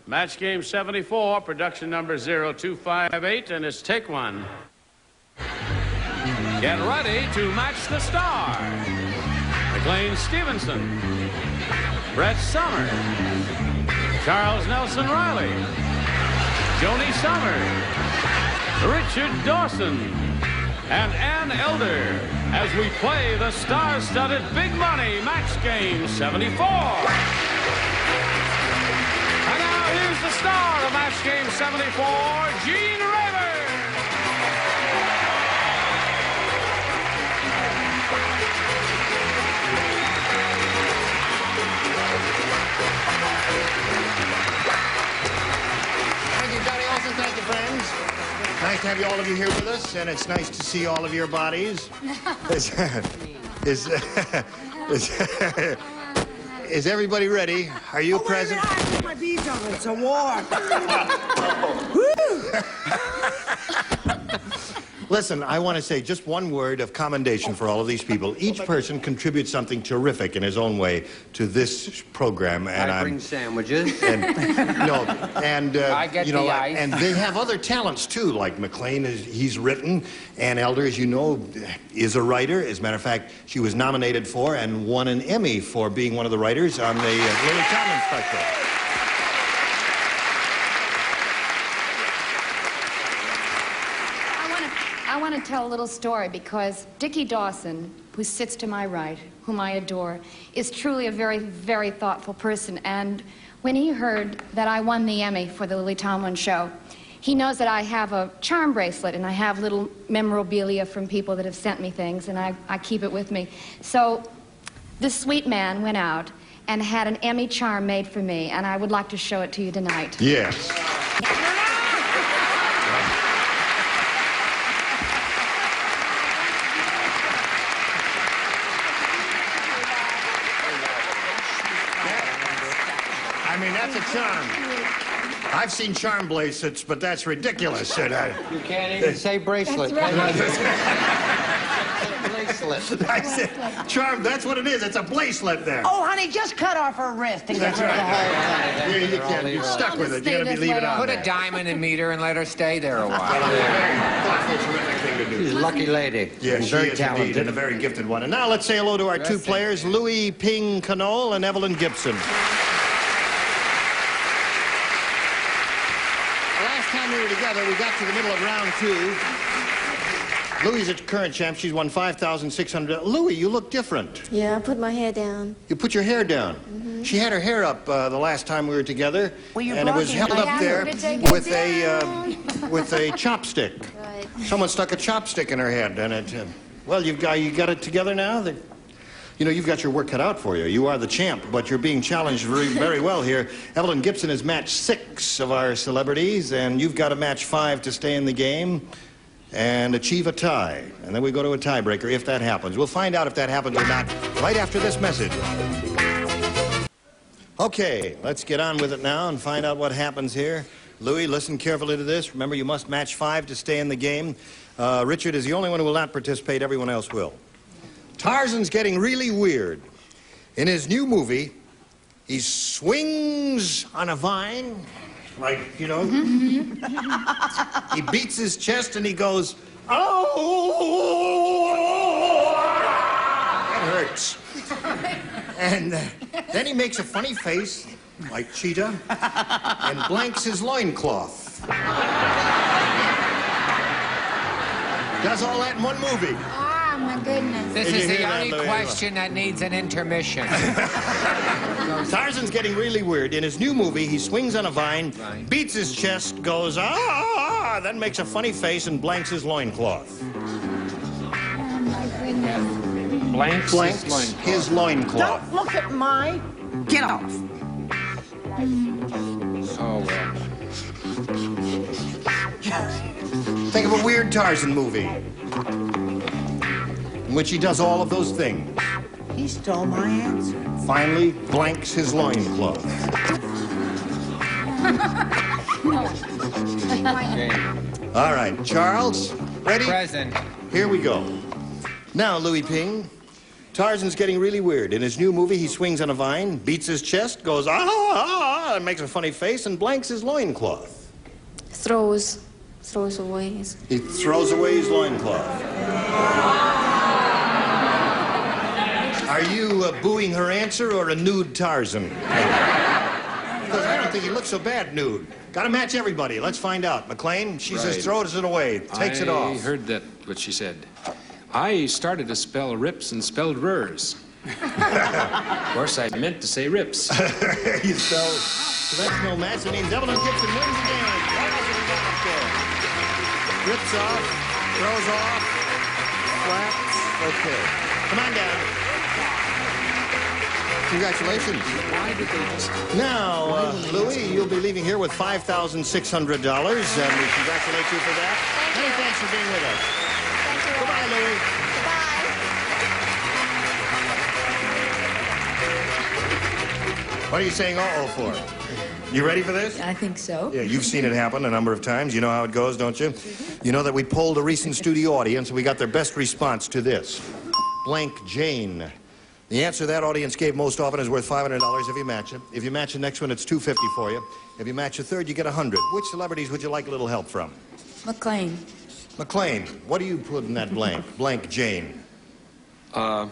Match game 74, production number 0258, and it's take one. Get ready to match the star. McLean Stevenson, Brett Summers, Charles Nelson Reilly, Joanie Summers, Richard Dawson, and Ann Elder as we play the star-studded big money match game 74. And now here's the star of match game 74, Gene Rayburn. Thank you, Johnny Olsen. Thank you, friends. Nice to have all of you here with us, and it's nice to see all of your bodies. Is everybody ready? Are you present? I put my beads on. It's a war. Listen, I want to say just one word of commendation for all of these people. Each person contributes something terrific in his own way to this program. And I bring sandwiches. I get the ice. And they have other talents too, like McLean. He's written. Ann Elder, as you know, is a writer. As a matter of fact, she was nominated for and won an Emmy for being one of the writers on the Lily Tomlin special. I want to tell a little story because Dickie Dawson, who sits to my right, whom I adore, is truly a very, very thoughtful person. And when he heard that I won the Emmy for the Lily Tomlin show, he knows that I have a charm bracelet and I have little memorabilia from people that have sent me things, and I keep it with me. So this sweet man went out and had an Emmy charm made for me, and I would like to show it to you tonight. Yes. I mean, that's a charm. I've seen charm bracelets, but that's ridiculous. You can't even say bracelet. That's right. Bracelet. I said, charm, that's what it is. It's a bracelet there. Oh, honey, just cut off her wrist and get That's rid of the whole right. thing. You can't. You're stuck with it. You're going to be leaving it on Put there. a diamond and meet her and let her stay there a while. Very thoughtful, terrific thing to do. She's a lucky lady. Yeah, and she very is talented. indeed, and a very gifted one. And now let's say hello to our two players, Louis Ping Canole and Evelyn Gibson. Last time we were together, we got to the middle of round two. Louis is a current champ. She's won $5,600. Louis, you look different. Yeah, I put my hair down. You put your hair down. Mm-hmm. She had her hair up the last time we were together, and it was held up there with a chopstick. Right. Someone stuck a chopstick in her head, and it. Well, you got it together now. You know, you've got your work cut out for you. You are the champ, but you're being challenged very, very well here. Evelyn Gibson has matched 6 of our celebrities, and you've got to match 5 to stay in the game and achieve a tie. And then we go to a tiebreaker if that happens. We'll find out if that happens or not right after this message. Okay, let's get on with it now and find out what happens here. Louis, listen carefully to this. Remember, you must match 5 to stay in the game. Richard is the only one who will not participate. Everyone else will. Tarzan's getting really weird. In his new movie, he swings on a vine, like, you know. He beats his chest and he goes, oh! That hurts. And then he makes a funny face, like Cheetah, and blanks his loincloth. Does all that in one movie. Oh, my goodness. This Did is you the hear that, only Louis? question that needs an intermission. Tarzan's getting really weird. In his new movie, he swings on a vine, beats his chest, goes, ah, then makes a funny face and blanks his loincloth. Oh, my goodness. Blanks His loincloth. Don't look at my... Get off. Oh, well. Think of a weird Tarzan movie in which he does all of those things. He stole my answer. Finally, blanks his loincloth. All right, Charles, ready? Present. Here we go. Now, Louis Ping, Tarzan's getting really weird. In his new movie, he swings on a vine, beats his chest, goes, ah, and makes a funny face and blanks his loincloth. Throws away. He throws away his loincloth. Are you booing her answer or a nude Tarzan? Because I don't think he looks so bad nude. Gotta match everybody. Let's find out. McLean, she says throws it away, takes it off. I heard that, what she said. I started to spell rips and spelled rers. Of course, I meant to say rips. You spell... So that's no match. That means Evelyn Gibson wins the game. What else have we got up there? Rips off, throws off, flaps. Okay. Come on down. Congratulations. Why did they just... Now, Louis, you'll be leaving here with $5,600, and we congratulate you for that. Many thanks for being with us. Thank you. Goodbye, Louis. Goodbye. What are you saying uh-oh for? You ready for this? I think so. Yeah, you've seen it happen a number of times. You know how it goes, don't you? You know that we polled a recent studio audience, and we got their best response to this. Blank Jane. The answer that audience gave most often is worth $500 if you match it. If you match the next one, it's $250 for you. If you match a third, you get $100. Which celebrities would you like a little help from? McLean. McLean, what do you put in that blank? Blank Jane. I'm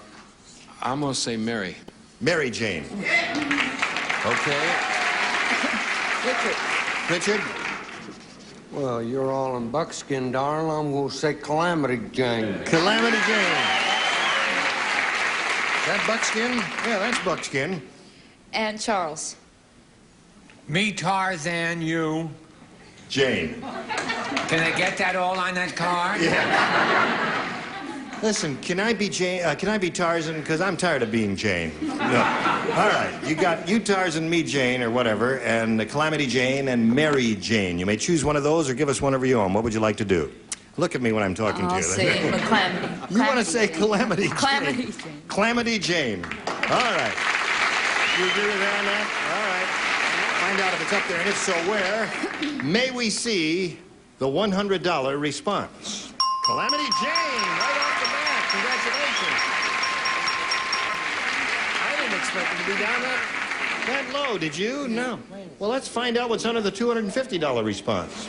gonna say Mary. Mary Jane. Okay. Richard? Well, you're all in buckskin, darling. I'm going to say Calamity Jane. Calamity Jane. That buckskin? Yeah, that's buckskin. And Charles. Me, Tarzan, you. Jane. Can I get that all on that card? Yeah. Listen, can I be Jane? Can I be Tarzan? Because I'm tired of being Jane. No. All right, you got you Tarzan, me Jane, or whatever, and Calamity Jane and Mary Jane. You may choose one of those or give us one of your own. What would you like to do? Look at me when I'm talking to you. I'll say Calamity. You want to say Calamity Jane? Calamity Jane. Calamity Jane. All right. You agree with that on that? All right. Find out if it's up there, and if so, where. May we see the $100 response? Calamity Jane, right off the bat. Congratulations. I didn't expect it to be down that low, did you? No. Well, let's find out what's under the $250 response.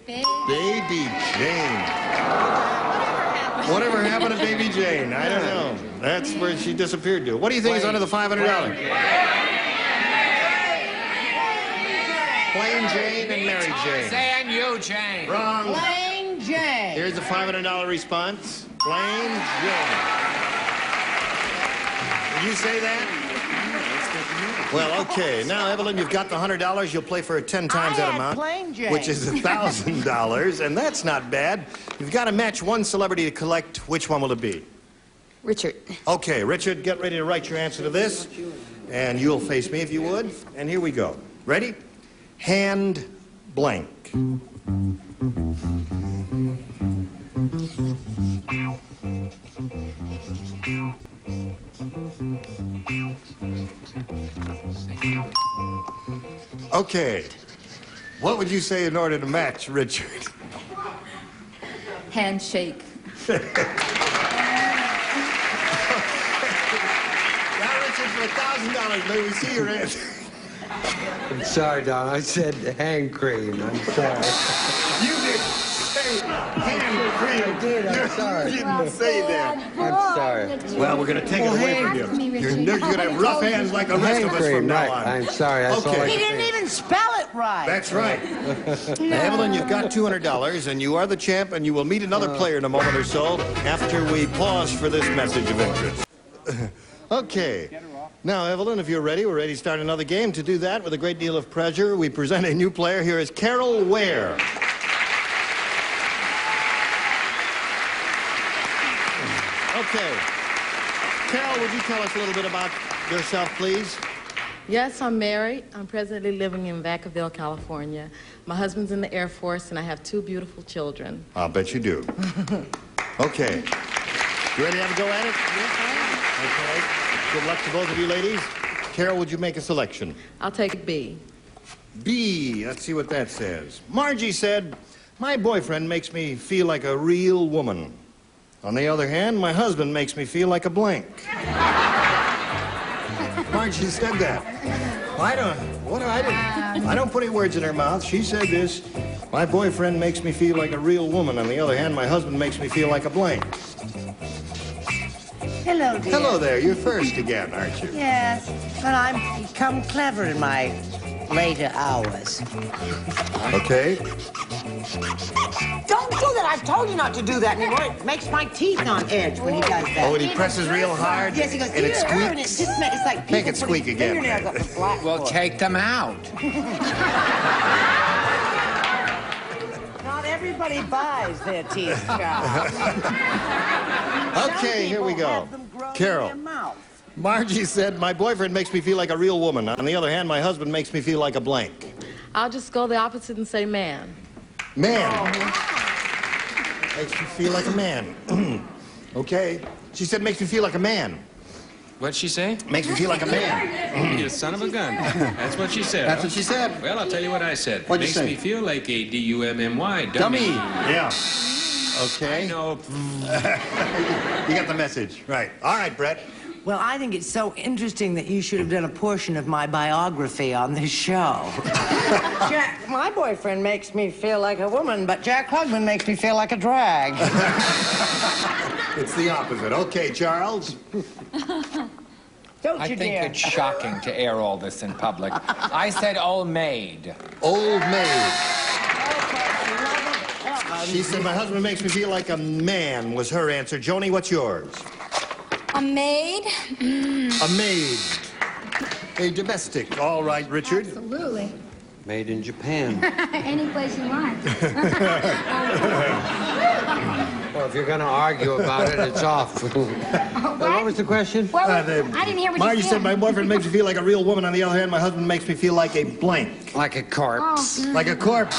Baby Jane. Whatever happened to Baby Jane? I don't know. That's where she disappeared to. What do you think is under the $500? Plain Jane and Mary Jane. Tarzan, you, Jane. Wrong. Plain Jane. Here's the $500 response. Plain Jane. Did you say that? Well, okay. Now, Evelyn, you've got the $100. You'll play for it 10 times that amount, Plain Jane. which is $1,000, and that's not bad. You've got to match one celebrity to collect. Which one will it be? Richard. Okay, Richard, get ready to write your answer to this, and you'll face me if you would. And here we go. Ready? Hand blank. Okay. What would you say in order to match Richard? Handshake. Now, Richard, for $1,000, may we see your answer? I'm sorry, Don. I said hand cream. I'm sorry. You didn't say hand cream. I did. I'm sorry. You didn't say that. I'm sorry. Well, we're going to take it away from you. You're going to have rough hands like the rest of us from now on. I'm sorry. That's all I Okay. He can didn't think. even spell it right. That's right. Now, Evelyn, you've got $200, and you are the champ, and you will meet another player in a moment or so after we pause for this message of interest. Okay. Now, Evelyn, if you're ready, we're ready to start another game. To do that, with a great deal of pleasure, we present a new player. Here is Carol Ware. Okay. Carol, would you tell us a little bit about yourself, please? Yes, I'm married. I'm presently living in Vacaville, California. My husband's in the Air Force, and I have 2 beautiful children. I'll bet you do. Okay. You ready to have a go at it? Yes, I Okay. Good luck to both of you ladies. Carol, would you make a selection? am. I'll take B. B. Let's see what that says. Margie said, my boyfriend makes me feel like a real woman. On the other hand, my husband makes me feel like a blank. Margie said that. I don't put any words in her mouth. She said this. My boyfriend makes me feel like a real woman. On the other hand, my husband makes me feel like a blank. Hello, dear. Hello there. You're first again, aren't you? Yes, but I'm become clever in my later hours. Okay. Don't do that. I've told you not to do that anymore. It makes my teeth on edge when he does that. Oh, and he presses real hard? Yes, he goes, and it "Ew," squeaks? and it just it's like Make it squeak again. fingernails up the blackboard. Well, take them out. Not everybody buys their teeth, Charles. Okay, here we go. Have them grow in Carol. their mouth. Margie said, my boyfriend makes me feel like a real woman. On the other hand, my husband makes me feel like a blank. I'll just go the opposite and say man. Man. Makes me feel like a man. Okay. She said makes me feel like a man. What'd she say? Makes me feel like a man. You son of a gun. That's what she said. That's what she said. Well, I'll tell you what I said. What'd you Makes say? me feel like a D-U-M-M-Y. Dummy. Yeah. Okay. I know. You got the message. Right. All right, Brett. Well, I think it's so interesting that you should have done a portion of my biography on this show. Jack, my boyfriend makes me feel like a woman, but Jack Klugman makes me feel like a drag. It's the opposite. Okay, Charles. Don't I you think dare. it's shocking to air all this in public. I said old maid. Old maid. She said my husband makes me feel like a man was her answer. Joanie, what's yours? A maid? A maid. A domestic. All right, Richard. Absolutely. Made in Japan. Any place you want. Well, if you're going to argue about it, it's off. What was the question? Well, I didn't hear what Margie you said said. my boyfriend makes me feel like a real woman. On the other hand, my husband makes me feel like a blank. Like a corpse. Like a corpse.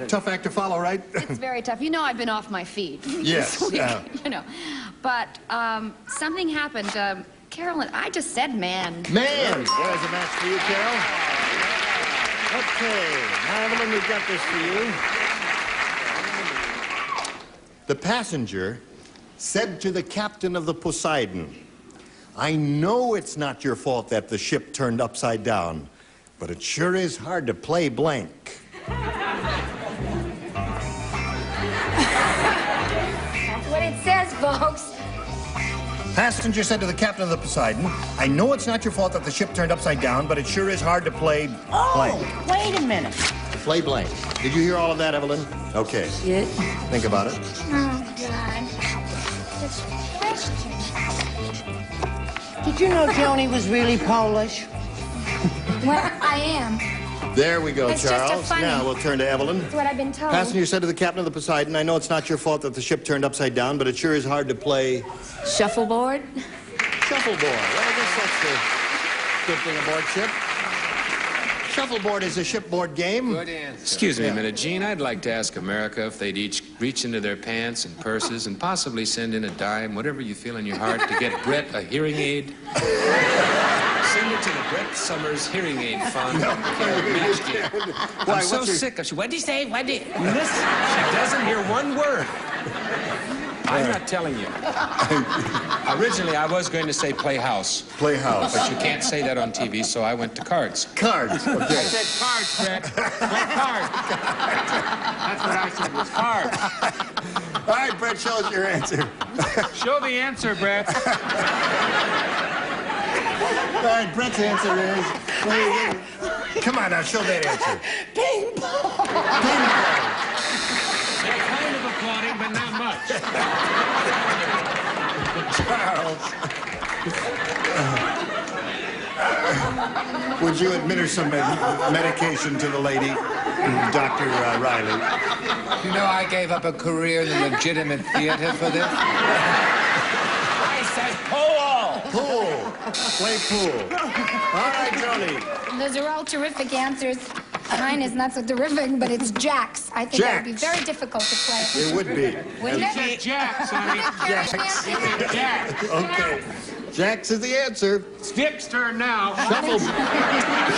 Tough act to follow, right? It's very tough. You know I've been off my feet. Yes, this week, yeah. You know. But something happened. Carolyn, I just said man. Man! There's a match for you, Carol. Okay. Now, Evelyn, we've got this for you. The passenger said to the captain of the Poseidon, I know it's not your fault that the ship turned upside down, but it sure is hard to play blank. That's what it says, folks. Passenger said to the captain of the Poseidon, I know it's not your fault that the ship turned upside down, but it sure is hard to play blank. Oh, wait a minute. Play blank. Did you hear all of that, Evelyn? Okay. Yeah. Think about it. Oh, God. This question. Did you know Joanie was really Polish? Well, I am. There we go, It's just a Charles. funny- Now we'll turn to Evelyn. That's what I've been told. Passenger said to the captain of the Poseidon, I know it's not your fault that the ship turned upside down, but it sure is hard to play Shuffleboard? shuffleboard. Well, I guess that's the good thing aboard ship. Shuffleboard is a shipboard game. Good answer. Excuse me a minute, Gene. I'd like to ask America if they'd each reach into their pants and purses and possibly send in a dime, whatever you feel in your heart, to get Brett a hearing aid. Send it to the Brett Summers Hearing Aid Fund. I'm so sick of... What'd he say? What'd he... Listen, she doesn't hear one word. I'm not telling you. Originally, I was going to say playhouse. Playhouse. But you can't say that on TV, so I went to cards. Cards. I Okay. said cards, Brett. Play cards. That's what I said was cards. All right, Brett, show us your answer. Show the answer, Brett. All right, Brett's answer is... Come on now, show that answer. Ping pong. Ping pong. They're kind of applauding, but not much. Charles. Would you administer some medication to the lady, Dr. Reilly? You know I gave up a career in the legitimate theater for this? I said pool! Pool. Play pool. All right, Joanie. Those are all terrific answers. Mine is not so terrific, but it's jacks. I think that would be Jacks. very difficult to play. It would be. Wouldn't it? Said Jack, Sonny. Jacks. Jack. Okay. Jacks is the answer. Dick's turn now.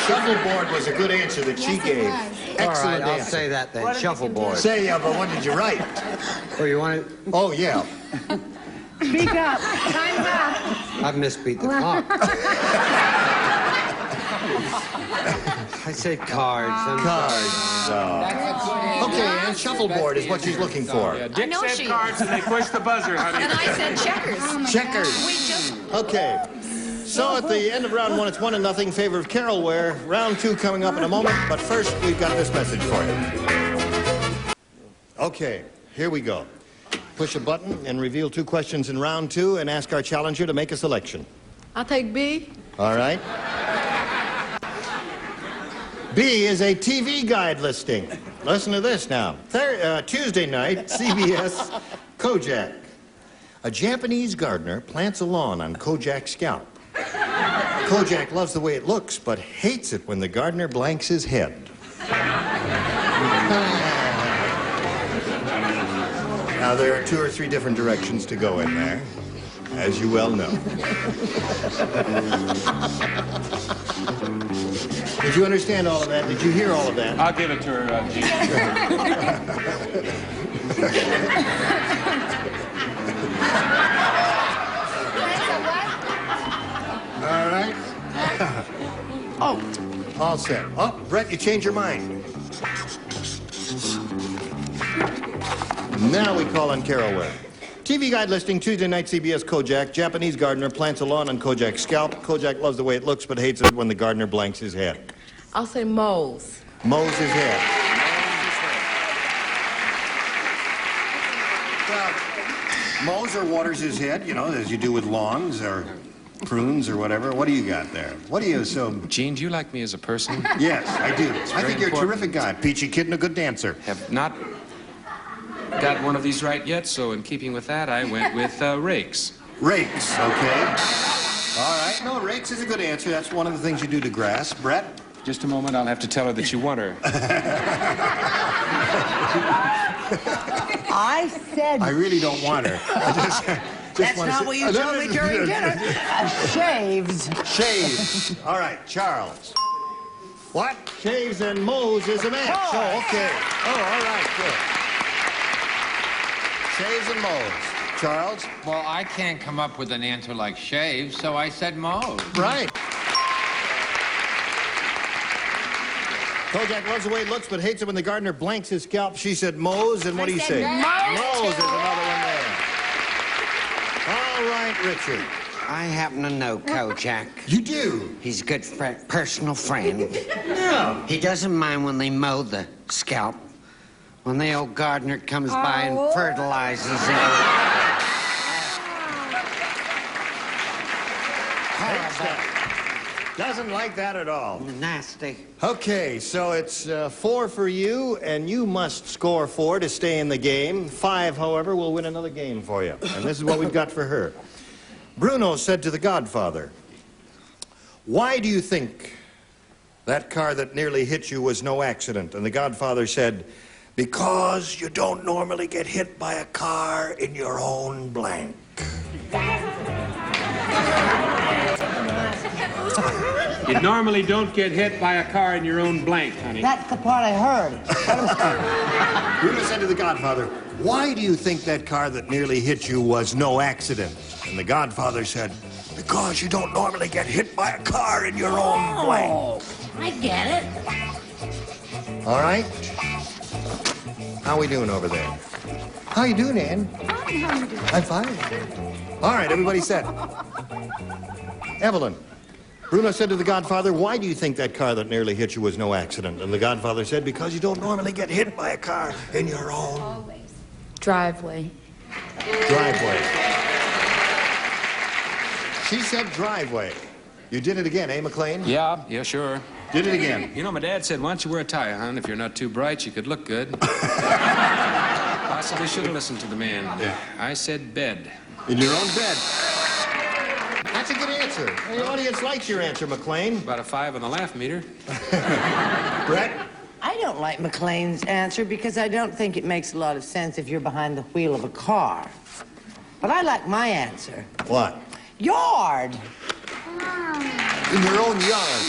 Shuffleboard was a good answer that she Yes, it gave. was. All Excellent right, I'll answer. say that then. Shuffleboard. Say, but what did you write? Oh, you want it? Oh, yeah. Speak up. Time's up. I've misbeat the clock. I said cards. Cards. That's a good answer. Okay, and shuffleboard is what she's looking for. Yeah, Dick know said she cards and they pushed the buzzer, honey. And I said checkers. Checkers. We just... Okay. So at the end of round one, it's 1-0 in favor of Carol Ware. Round two coming up in a moment, but first we've got this message for you. Okay, here we go. Push a button and reveal 2 questions in round 2 and ask our challenger to make a selection. I'll take B. All right. B is a TV guide listing. Listen to this now. Tuesday night, CBS, Kojak. A Japanese gardener plants a lawn on Kojak's scalp. Kojak loves the way it looks, but hates it when the gardener blanks his head. Now, there are 2 or 3 different directions to go in there, as you well know. Did you understand all of that? Did you hear all of that? I'll give it to her, Gene. All right. Oh, all set. Oh, Brett, you changed your mind. Now we call on Carol Ware. TV guide listing, Tuesday night, CBS Kojak. Japanese gardener plants a lawn on Kojak's scalp. Kojak loves the way it looks, but hates it when the gardener blanks his head. I'll say moles. Mows his head. Well, mows or waters his head, you know, as you do with lawns or prunes or whatever. What do you got there? What do you Gene, do you like me as a person? Yes, I do. I think you're a important. terrific guy. Peachy kid and a good dancer. Have not got one of these right yet, so in keeping with that, I went with rakes. Rakes, okay. All right. No, rakes is a good answer. That's one of the things you do to grass. Brett? Just a moment, I'll have to tell her that you want her. I said... I really don't want her. That's not what you told me during dinner. Shaves. Shaves. All right, Charles. What? Shaves and mows is a match. Oh, okay. Oh, all right, good. Shaves and mows. Charles? Well, I can't come up with an answer like shave, so I said mows. Right. Kojak loves the way it looks, but hates it when the gardener blanks his scalp. She said mows, and what do you say? Mows is another one there. All right, Richard. I happen to know Kojak. You do? He's a good personal friend. Yeah. He doesn't mind when they mow the scalp. When the old gardener comes by and fertilizes it. Doesn't like that at all. Nasty. Okay, so it's 4 for you, and you must score 4 to stay in the game. 5, however, will win another game for you. And this is what we've got for her. Bruno said to the Godfather, "Why do you think that car that nearly hit you was no accident?" And the Godfather said, "Because you don't normally get hit by a car in your own blank." You normally don't get hit by a car in your own blank, honey. That's the part I heard. Bruno said to the Godfather, "Why do you think that car that nearly hit you was no accident?" And the Godfather said, "Because you don't normally get hit by a car in your own blank." I get it. All right. How we doing over there? How you doing, Ann? Fine, how you doing? I'm fine. All right, everybody set. Evelyn. Bruno said to the Godfather, "Why do you think that car that nearly hit you was no accident?" And the Godfather said, "Because you don't normally get hit by a car in your own Driveway. driveway." She said driveway. You did it again, eh, McLean? Yeah, sure. Did it again. You know, my dad said, why don't you wear a tie, hon? If you're not too bright, you could look good. Possibly should have listened to the man. Yeah. I said bed. In your own bed. That's a good answer. The audience likes your answer, McLean. About a 5 on the laugh meter. Brett? I don't like McLean's answer because I don't think it makes a lot of sense if you're behind the wheel of a car. But I like my answer. What? Yard. In your own yard.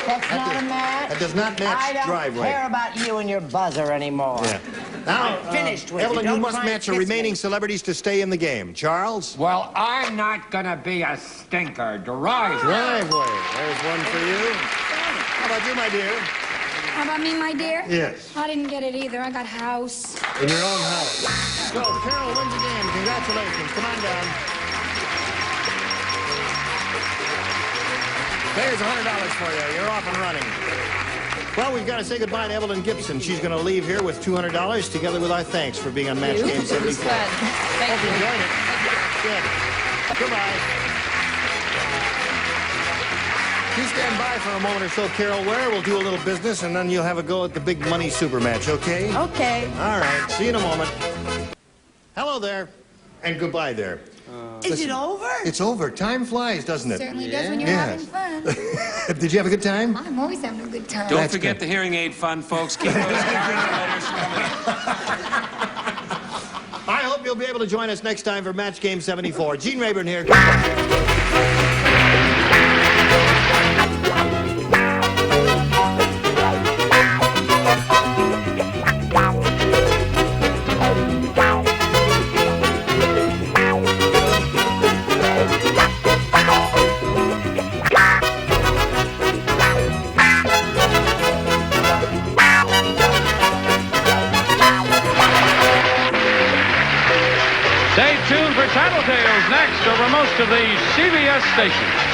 That's not a match. That does not match I don't driveway. care about you and your buzzer anymore. Yeah. Now, Finished with Evelyn, it. you Don't must try and match the kiss me. remaining celebrities to stay in the game. Charles? Well, I'm not gonna be a stinker. Driveway. Driveway. There's one for you. How about you, my dear? How about me, my dear? Yes. I didn't get it either. I got house. In your own house. So, Carol wins again. Congratulations. Come on down. There's $100 for you. You're off and running. Well, we've got to say goodbye to Evelyn Gibson. She's going to leave here with $200 together with our thanks for being on Match Game 74. It was fun. Thank Hope you you. enjoyed it. Good. Goodbye. You stand by for a moment or so, Carol Ware. We'll do a little business, and then you'll have a go at the big money super match, okay? Okay. All right. See you in a moment. Hello there. And goodbye there. Is it over? It's over. Time flies, doesn't it? Certainly does when you're Yes. having fun. Did you have a good time? I'm always having a good time. Don't That's forget good. the hearing aid fund, folks. Keep those garden letters coming. I hope you'll be able to join us next time for Match Game 74. Gene Rayburn here. Goodbye. Stay tuned for Tattletales next over most of the CBS stations.